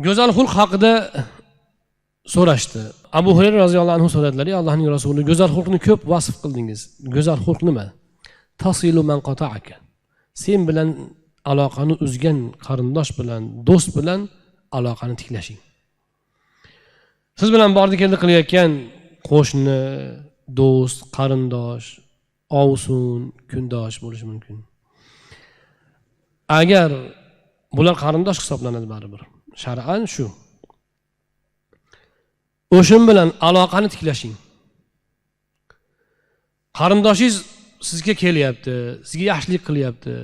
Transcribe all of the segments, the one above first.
Go'zal xulq haqida so'rashdi. Abu Hurayra roziyallohu anhu so'radilar: "Ey Allohning rasuli, go'zal xulqni ko'p vasf qildingiz. Go'zal xulq nima?" Tasilu man qata'aka. Sen bilan aloqani uzgan qarindosh bilan, do'st bilan aloqani tiklashing. Siz bilan bordi-keldi qilayotgan qo'shni, do'st, qarindosh, ovsun, kundosh bo'lishi mumkin. Agar bular qarindosh hisoblanadi baribir. Shar'an shu. O'shin bilan aloqani tiklashing. Qarindoshingiz sizga kelyapti, sizga yaxshilik qilyapti,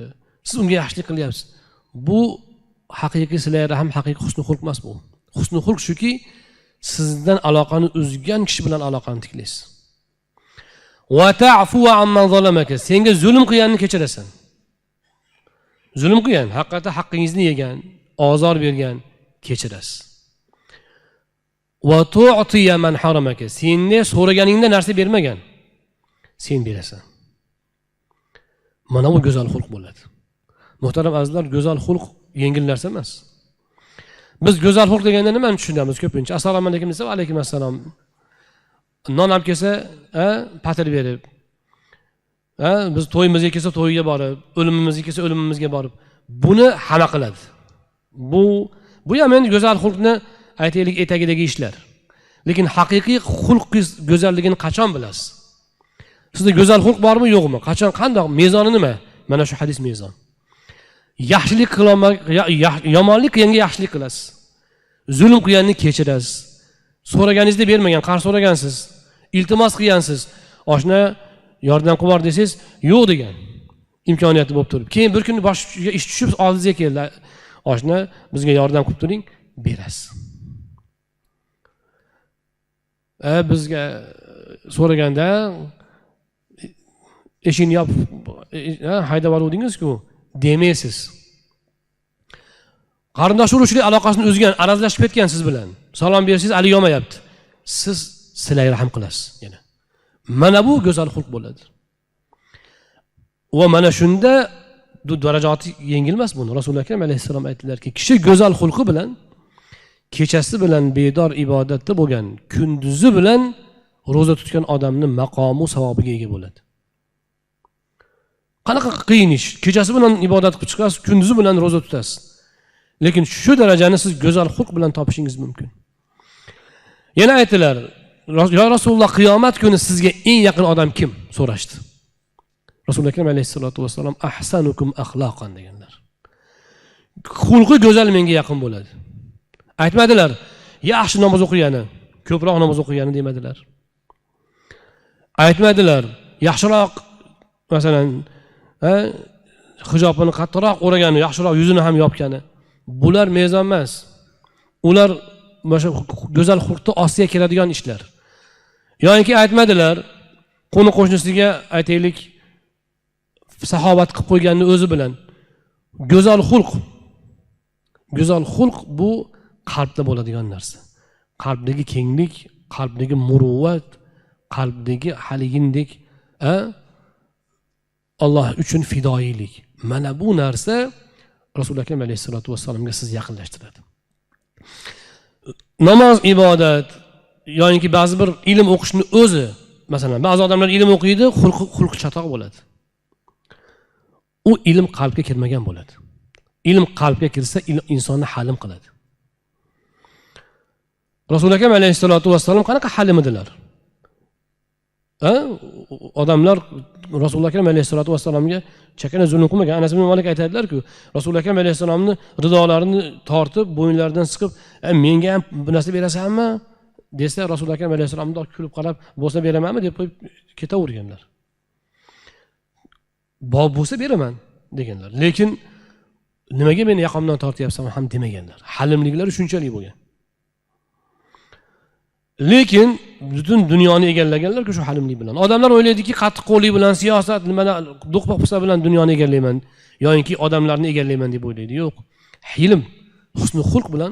siz unga yaxshilik qilyapsiz. Bu haqiqiy silay rahim, haqiqiy husnul xulq emas bu. Husnul xulq shuki, sizdan aloqani uzgan kishi bilan aloqani tiklaysiz. Va ta'fu amman zalamaka. Senga zulm qilganni kechirasan. Zulm qilgan, haqiqatan haqqingizni yegan, ozor bergan, kechirasiz. Va tu'tiya man haramaka. Senga so'raganingda narsa bermagan, sen berasan. Mana bu go'zal xulq bo'ladi. Muhtaram azizlar, go'zal xulq yengil narsa emas. Biz go'zal xulq deganda nimani tushunamiz ko'pincha? Assalomu alaykum desa, va alaykum assalom. Non olib kelsa, patir berib. Biz to'yimizga kelsa to'yiga borib, o'limimizga kelsa o'limimizga borib. Buni hamma qiladi. Bu ham endi go'zal xulqni aytaylik etagidagi ishlar. Lekin haqiqiy xulqingiz go'zalligini qachon bilasiz? Sizda go'zal xulq bormi, yo'qmi? Qachon, qanday, mezoni nima? Mana shu hadis mezon. Yaxshilik qilolmak, yomonlik qilganga yaxshilik qilasiz. Zulm qilganni kechirasiz. So'raganingizda bermagan, qarz so'ragansiz, iltimos qilgansiz, oshna yordam qilib bor desangiz, yo'q degan imkoniyati bo'lib turib. Keyin bir kun boshiga ish tushib oldingizga keldi. Oshna bizga yordam qilib turing, berasiz. Bizga so'raganda eshikni yopib haydab oluvdingiz-ku, demaysiz. Qarindosh urug'chilik aloqasini uzgan, arazlashib ketgan siz bilan. Salom bersangiz, ali yomayapti. Siz silay rahim qilasiz yana. Mana bu go'zal xulq bo'ladi. Va mana shunda darajati yengilmas buni. Rasululloh akram alayhissalom aytdilarki, kishi go'zal xulqi bilan kechasi bilan bedor ibodatda bo'lgan, kunduzi bilan roza tutgan odamning maqomi savobiga ega bo'ladi. Qanaqa qiyin ish. Kechasi bilan ibodat qilib chiqasiz, kunduzi bilan roza tutasiz. Lekin shu darajani siz go'zal xulq bilan topishingiz mumkin. Yana aytdilar, "Ya Rasululloh, qiyomat kuni sizga eng yaqin odam kim?" so'rashdi. Rasululloh akram alayhissalatu vassalom ahsanukum axloqan deganlar. Xulqi go'zal menga yaqin bo'ladi. Aytmadilar, yaxshi namoz o'qigani, ko'proq namoz o'qigani demadilar. Aytmadilar, yaxshiroq, masalan, hijobini qattiqroq o'ragani, yaxshiroq yuzini ham yopgani. Bular mezon emas. Ular o'sha go'zal xulqni ostiga kiradigan ishlar. Yo'inki aytmadilar, qo'ni qo'shnisiga aytaylik, saxovat qilib qo'yganni o'zi bilan. Go'zal xulq bu qalbda bo'ladigan narsa. Qalbdagi kenglik, qalbdagi muruvvat, qalbdagi haligindek, Alloh uchun fidoyilik. Mana bu narsa Rasululloh akram alayhissalatu vassalomga siz yaqinlashtiradi. Namoz, ibodat yoki ba'zi bir ilm o'qishni o'zi, masalan, ba'zi odamlar ilm o'qiydi, xulqi chatoq bo'ladi. U ilm qalbga kirmagan bo'ladi. Ilm qalbga kirsa, insonni halim qiladi. Rasululloh akram alayhissalatu vassalom qanaqa halim edilar? Odamlar Rasululloh akram alayhissalatu vassalomga chakana zulm qilmagan. Anas ibn Malik aytadilar-ku, Rasululloh akram alayhissalomni ridolarini tortib, bo'yinlaridan siqib, "Menga ham bu narsa berasanmi?" desa, Rasululloh akram alayhissalom kulib qarab, "Bo'lsa beramanmi?" deb qo'yib ketaverganlar. "Bo'lsa beraman" deganlar. Lekin nimaga meni yoqamdan tortyapsan ham demaganlar. Halimliklari shunchalik bo'lgan. Lekin butun dunyoni egallaganlar-ku shu halimlik bilan. Odamlar o'ylaydiki, qattiq qo'llik bilan, siyosat, nimani do'qpoq qilsa bilan dunyoni egallayman yoki odamlarni egallayman deb o'ylaydi. Yo'q. Hilm, husnul xulq bilan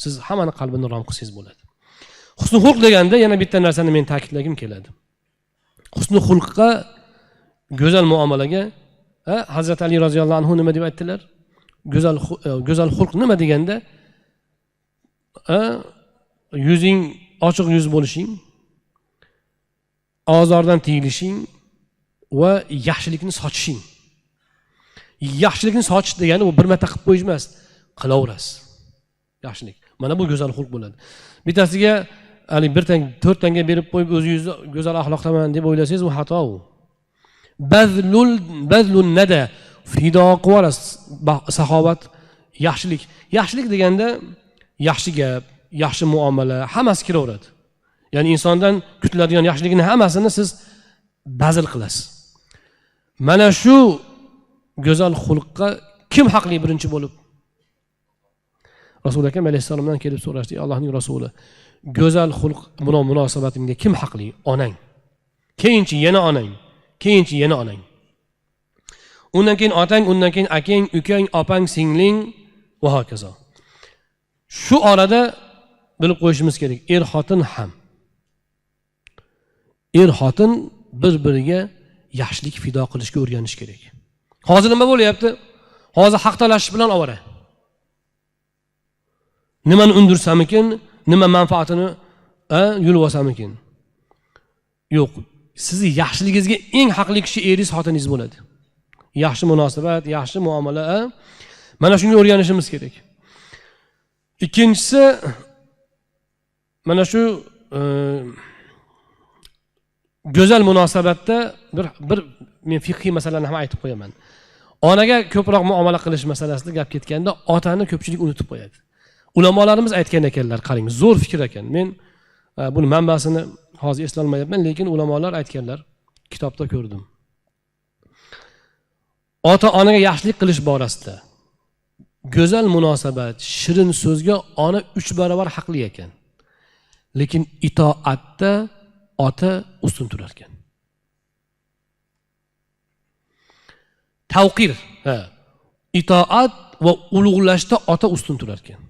siz hammani qalbini rom qilsangiz bo'ladi. Husnul xulq deganda yana bitta narsani men ta'kidlagim keladi. Husnul xulqqa, go'zal muomalaga Hazrat Ali roziyallohu anhu nima deb aytdilar? Go'zal xulq nima deganda yuzing ochiq yuz bo'lishing, ozordan tiyilishing va yaxshilikni sochishing. Yaxshilikni sochish degani u bir marta qilib qo'yish emas, qilaverasiz. Yaxshilik. Mana bu go'zal xulq bo'ladi. Bittasiga hali 4 tanga berib qo'yib o'zingizni go'zal axloqdaman deb o'ylasangiz, u xato u. Bazlun nada, fido qilasiz. Saxovat, yaxshilik. Yaxshilik deganda yaxshi gap, yaxshi muomala hammasi kiraveradi. Ya'ni insondan kutiladigan yaxshilikning hammasini siz bazl qilasiz. Mana shu go'zal xulqqa kim haqli birinchi bo'lib? Rasul akam alayhissalomdan kelib so'rashdi, Allohning rasuli, go'zal xulq bilan munosabatingda kim haqli? Onang. Keyinchi yana onang, keyinchi yana onang. Undan keyin otang, undan keyin akang, ukang, opang, singling va hokazo. Shu orada bilib qo'yishimiz kerak, er-xotin ham. Er-xotin bir-biriga yaxshilik fido qilishga o'rganish kerak. Hozir nima bo'lyapti? Hozir haq talashish bilan ovora. Nimani undirsamikin, nima manfaatini yulib olsamikin. Yo'q, sizni yaxshiligingizga eng haqli kishi eringiz, xotiningiz bo'ladi. Yaxshi munosabat, yaxshi muomala, mana shunga o'rganishimiz kerak. Ikkinchisi, mana shu go'zal munosabatda bir men fiqhiy masalani ham aytib qo'yaman. Onaga ko'proq muomala qilish masalasida gap ketganda, otani ko'pchilik unutib qo'yadi. Ulamolarimiz aytgan ekanlar, qarang, zo'r fikr ekan. Men buni manbasini hozir eslolmayapman, lekin ulamolar aytganlar, kitobda ko'rdim. Ota-onaga yaxshilik qilish borasida go'zal munosabat, shirin so'zga ona 3 barobar haqli ekan. Lekin itoatda ota ustun turar ekan. Tavqir, itoat va ulug'lashda ota ustun turar ekan.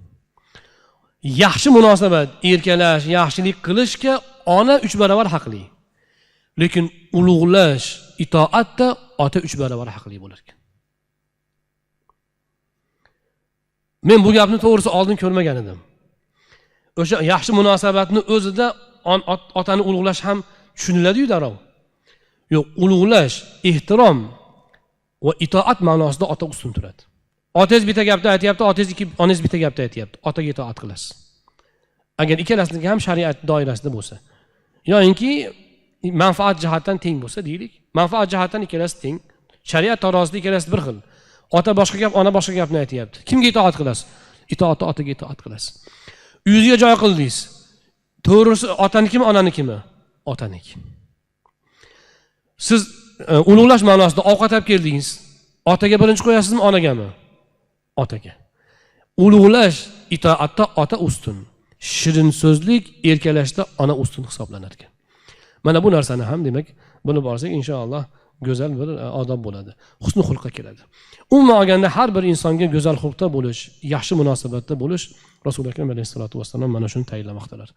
Yaxshi munosabat, erkalash, yaxshilik qilishga ona 3 barobar haqli. Lekin ulug'lash, itoatda ota 3 barobar haqli bo'lar ekan. Men bu gapni to'g'risi oldin ko'rmagan edim. O'sha yaxshi munosabatni o'zida otani ulug'lash ham tushuniladi-yu darov. Yo'q, ulug'lash, ehtirom va itoat ma'nosida ota ustun turadi. Otangiz bitta gapni aytayapti, onangiz bitta gapni aytayapti. Otaga itoat qilasiz. Agar ikkalasini ham shariat doirasida bo'lsa, yo'inki manfaat jihatdan teng bo'lsa deylik. Manfaat jihatdan ikkalasi teng. Shariat tarozida ikkalasi bir xil. Ota boshqa gap, ona boshqa gapni aytayapti. Kimga itoat qilasiz? Itoatni otaga itoat qilasiz. Uyingizga joy qildingiz. To'g'risi otanikimi, onanikimi? Otaniki. Siz ulug'lash ma'nosida ovqat olib keldingiz. Otaga birinchi qo'yasizmi, onagami? Otaga. Ulug'lash itoatda ota ustun. Shirin so'zlik, erkalashda ona ustun hisoblanar ekan. Mana bu narsani ham demak, buni borsak inshaalloh go'zal bir odob bo'ladi. Husnul xulqqa keladi. Umuman olganda har bir insonga go'zal xulqda bo'lish, yaxshi munosabatda bo'lish Rasululloh alayhisolatu vasallam mana shuni tayinlamoqdalar.